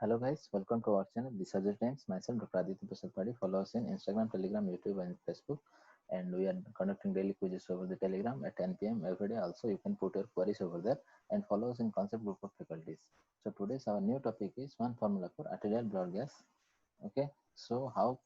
Hello guys, welcome to our channel. This is Times. Myself, Dr. Aditya Prasad Padi. Follow us in Instagram, Telegram, YouTube, and Facebook. And we are conducting daily quizzes over the Telegram at 10 p.m. every day. Also, you can put your queries over there and follow us in concept group of faculties. So today's our new topic is one formula for arterial blood gas. Okay, so how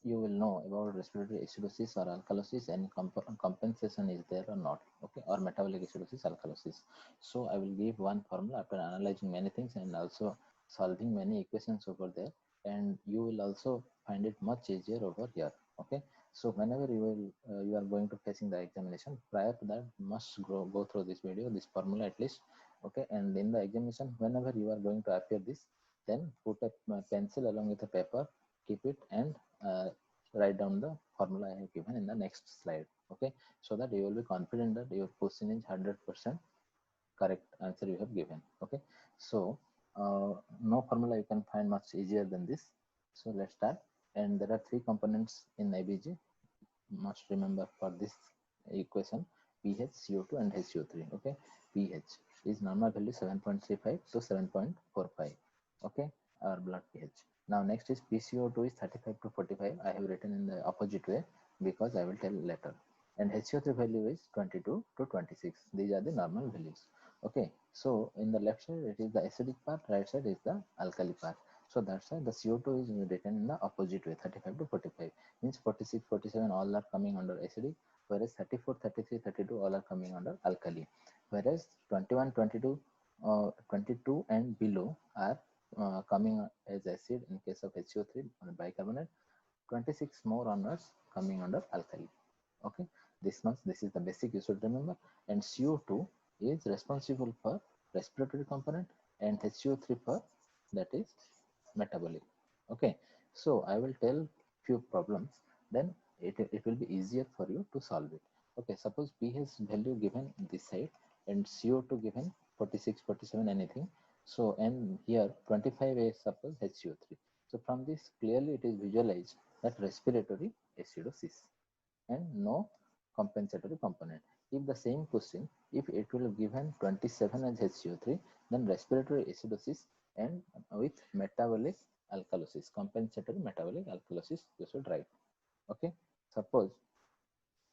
you will know about respiratory acidosis or alkalosis and compensation is there or not, okay, or metabolic acidosis, alkalosis. So I will give one formula after analyzing many things and also solving many equations over there, and you will also find it much easier over here. Okay, so whenever you are going to facing the examination, prior to that must go through this video, this formula at least. Okay, and in the examination whenever you are going to appear this, then put a pencil along with a paper, keep it, and write down the formula I have given in the next slide. Okay, so that you will be confident that your question is 100% correct answer you have given. Okay, so no formula you can find much easier than this. So let's start. And there are three components in ABG. Must remember for this equation: pH, CO2, and HCO3. Okay, pH is normal value 7.35 to 7.45. Okay, our blood pH. Now next is PCO2 is 35 to 45. I have written in the opposite way because I will tell later. And HCO3 value is 22 to 26. These are the normal values. Okay, so in the left side it is the acidic part, right side is the alkali part. So that's why the CO2 is written in the opposite way, 35 to 45. Means 46, 47 all are coming under acidic, whereas 34, 33, 32 all are coming under alkali. Whereas 21, 22, 22 and below are coming as acid in case of HCO3 on bicarbonate. 26 more onwards coming under alkali. Okay, this is the basic you should remember. And CO2 is responsible for respiratory component and HCO3 for that is metabolic. Okay, so I will tell few problems, then it will be easier for you to solve it. Okay, suppose pH value given this side and CO2 given 46, 47 anything. So and here 25 is suppose HCO3. So from this clearly it is visualized that respiratory acidosis and no compensatory component. If the same question, if it will given 27 as HCO3, then respiratory acidosis and with metabolic alkalosis, compensatory metabolic alkalosis, you should write. Okay, suppose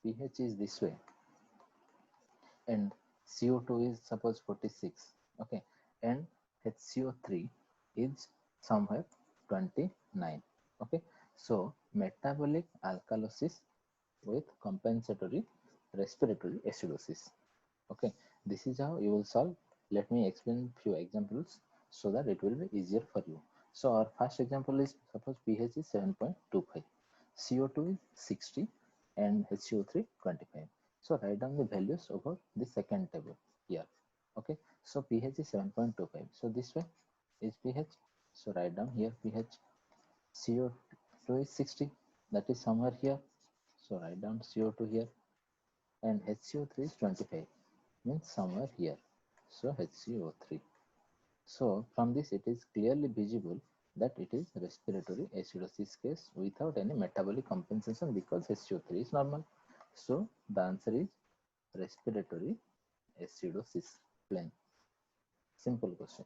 pH is this way and CO2 is suppose 46. Okay, and HCO3 is somewhere 29. Okay, so metabolic alkalosis with compensatory respiratory acidosis. Okay, this is how you will solve. Let me explain few examples so that it will be easier for you. So our first example is suppose pH is 7.25, CO2 is 60, and HCO3 25. So write down the values over the second table here. Okay, so pH is 7.25. So this way is pH. So write down here pH. CO2 is 60, that is somewhere here. So write down CO2 here, and HCO3 is 25, means somewhere here. So HCO3. So from this it is clearly visible that it is respiratory acidosis case without any metabolic compensation because HCO3 is normal. So the answer is respiratory acidosis. Plain. Simple question.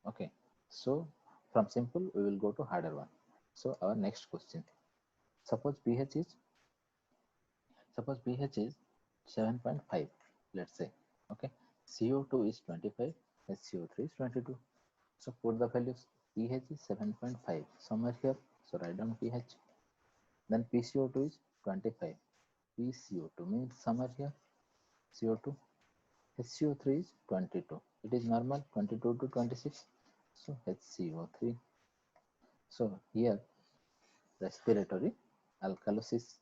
Okay. So from simple we will go to harder one. So our next question. Suppose pH is Suppose pH is 7.5, let's say. Okay, CO2 is 25, HCO3 is 22. So put the values. pH is 7.5 somewhere here. So write down pH. Then PCO2 is 25. PCO2 means somewhere here. CO2. HCO3 is 22. It is normal 22 to 26. So HCO3. So here respiratory alkalosis.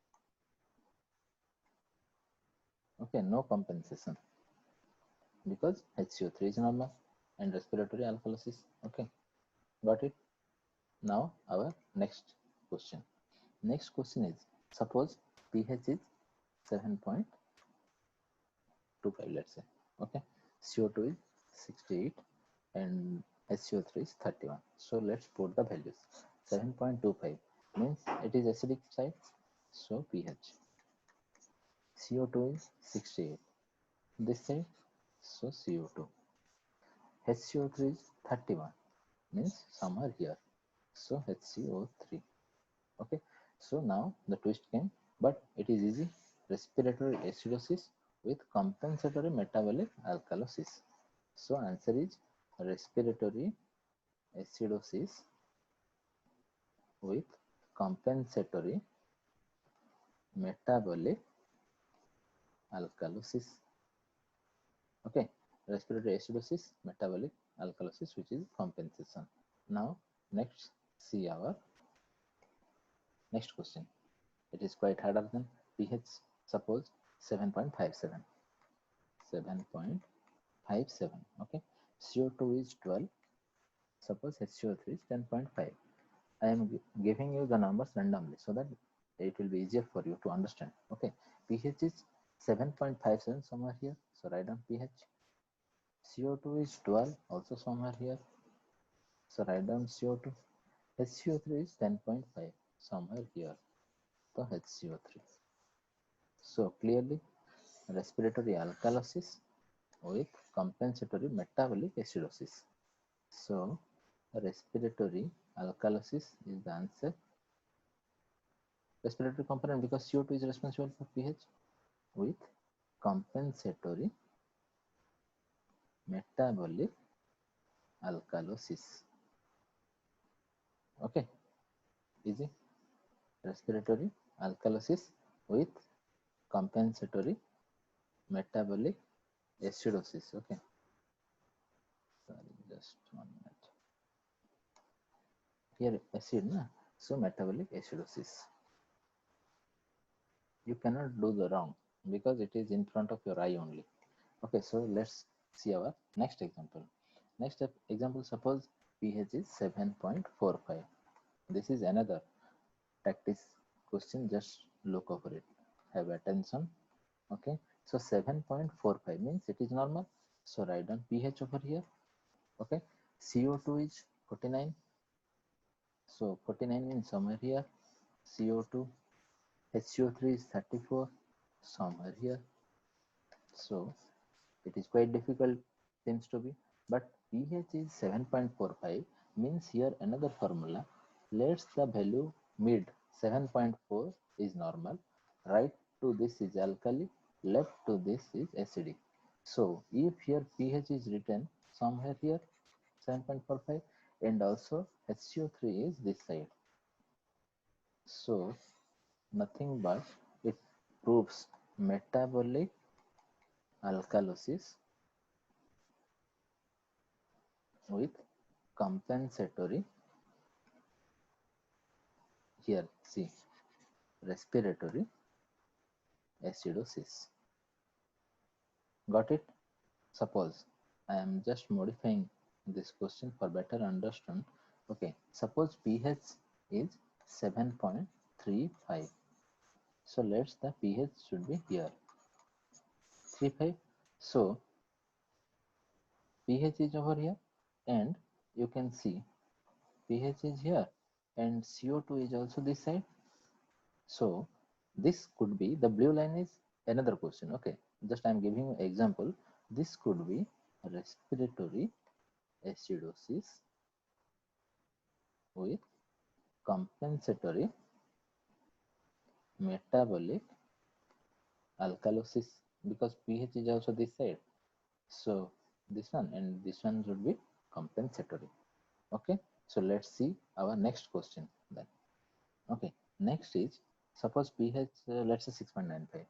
Okay, no compensation, because HCO3 is normal and respiratory alkalosis. Okay, got it. Now our next question. Next question is, suppose pH is 7.25, let's say. Okay, CO2 is 68 and HCO3 is 31. So let's put the values. 7.25 means it is acidic side, so pH. CO2 is 68, this side, so CO2. HCO3 is 31, means some are here. So HCO3. Okay, so now the twist came, but it is easy. Respiratory acidosis with compensatory metabolic alkalosis. So answer is respiratory acidosis with compensatory metabolic alkalosis. Okay, respiratory acidosis, metabolic alkalosis, which is compensation. Now next, see our next question. It is quite harder than pH. Suppose 7.57. 7.57. Okay, CO2 is 12. Suppose HCO3 is 10.5. I am giving you the numbers randomly so that it will be easier for you to understand. Okay, pH is 7.57 somewhere here, so write down pH. CO2 is 12, also somewhere here, so write down CO2. HCO3 is 10.5, somewhere here, so HCO3. So clearly respiratory alkalosis with compensatory metabolic acidosis. So respiratory alkalosis is the answer. Respiratory component, because CO2 is responsible for pH, with compensatory metabolic alkalosis. Okay, easy. Respiratory alkalosis with compensatory metabolic acidosis. Okay, sorry, just 1 minute. Here acid, na? So metabolic acidosis. You cannot do the wrong because it is in front of your eye only. Okay, so let's see our next example. Next example, suppose pH is 7.45. This is another practice question, just look over it, have attention. Okay, so 7.45 means it is normal, so write down pH over here. Okay, CO2 is 49, so 49 means somewhere here, CO2. HCO3 is 34, somewhere here. So it is quite difficult, seems to be, but pH is 7.45 means here another formula. Let's the value mid 7.4 is normal, right to this is alkali, left to this is acidic. So if here pH is written somewhere here 7.45 and also HCO3 is this side, so nothing but it proves metabolic alkalosis with compensatory, here see, respiratory acidosis. Got it? Suppose I am just modifying this question for better understand. Okay, suppose pH is 7.35. So let's the pH should be here 35. So pH is over here and you can see pH is here and CO2 is also this side. So this could be, the blue line is another question. Okay, just I am giving you example. This could be respiratory acidosis with compensatory metabolic alkalosis, because pH is also this side. So this one and this one should be compensatory. Okay, so let's see our next question then. Okay, next is, suppose pH let's say 6.95.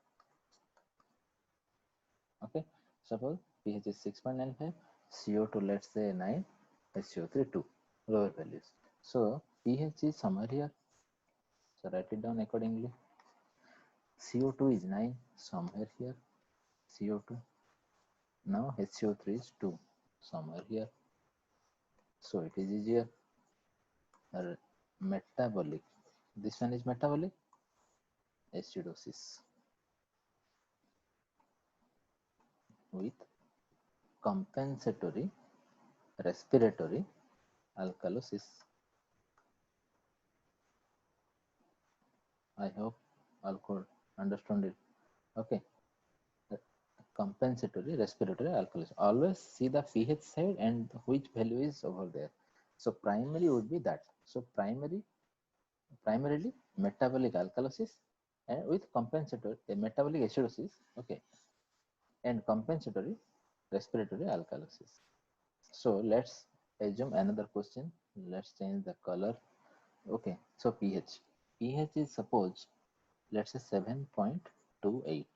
Okay, suppose pH is 6.95, CO2 let's say 9, HCO3 2, lower values. So pH is somewhere here, so write it down accordingly. CO2 is 9, somewhere here, CO2. Now HCO3 is 2, somewhere here. So it is easier. Metabolic, this one is metabolic acidosis with compensatory respiratory alkalosis. I hope all could understand it. Okay, compensatory respiratory alkalosis. Always see the pH side and which value is over there. So primary would be that. So primarily metabolic alkalosis and with compensatory metabolic acidosis, okay, and compensatory respiratory alkalosis. So let's assume another question. Let's change the color. Okay, so pH. pH is suppose, let's say 7.28.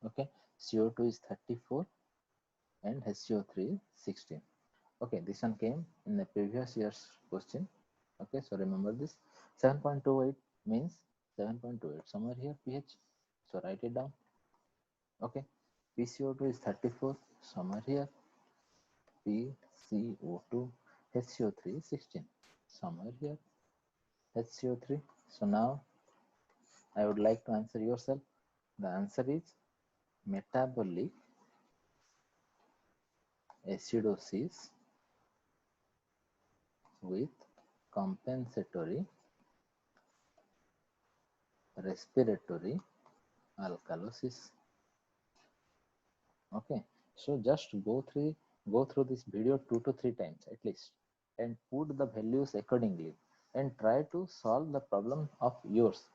Okay, CO2 is 34 and HCO3 is 16. Okay, this one came in the previous year's question. Okay, so remember this. 7.28 means 7.28 somewhere here pH. So write it down. Okay, PCO2 is 34 somewhere here. PCO2, HCO3 is 16 somewhere here. HCO3. So now I would like to answer yourself. The answer is metabolic acidosis with compensatory respiratory alkalosis. Okay, so just go through this video 2 to 3 times at least and put the values accordingly and try to solve the problem of yours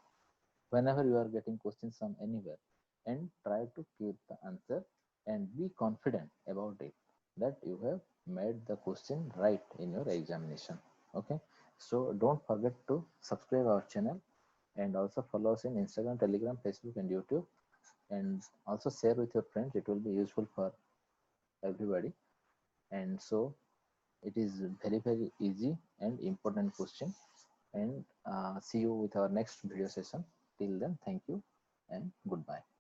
whenever you are getting questions from anywhere, and try to keep the answer and be confident about it that you have made the question right in your examination. Okay, so don't forget to subscribe our channel and also follow us in Instagram, Telegram, Facebook and YouTube, and also share with your friends. It will be useful for everybody. And so it is very easy and important question. And see you with our next video session. Till then, thank you and goodbye.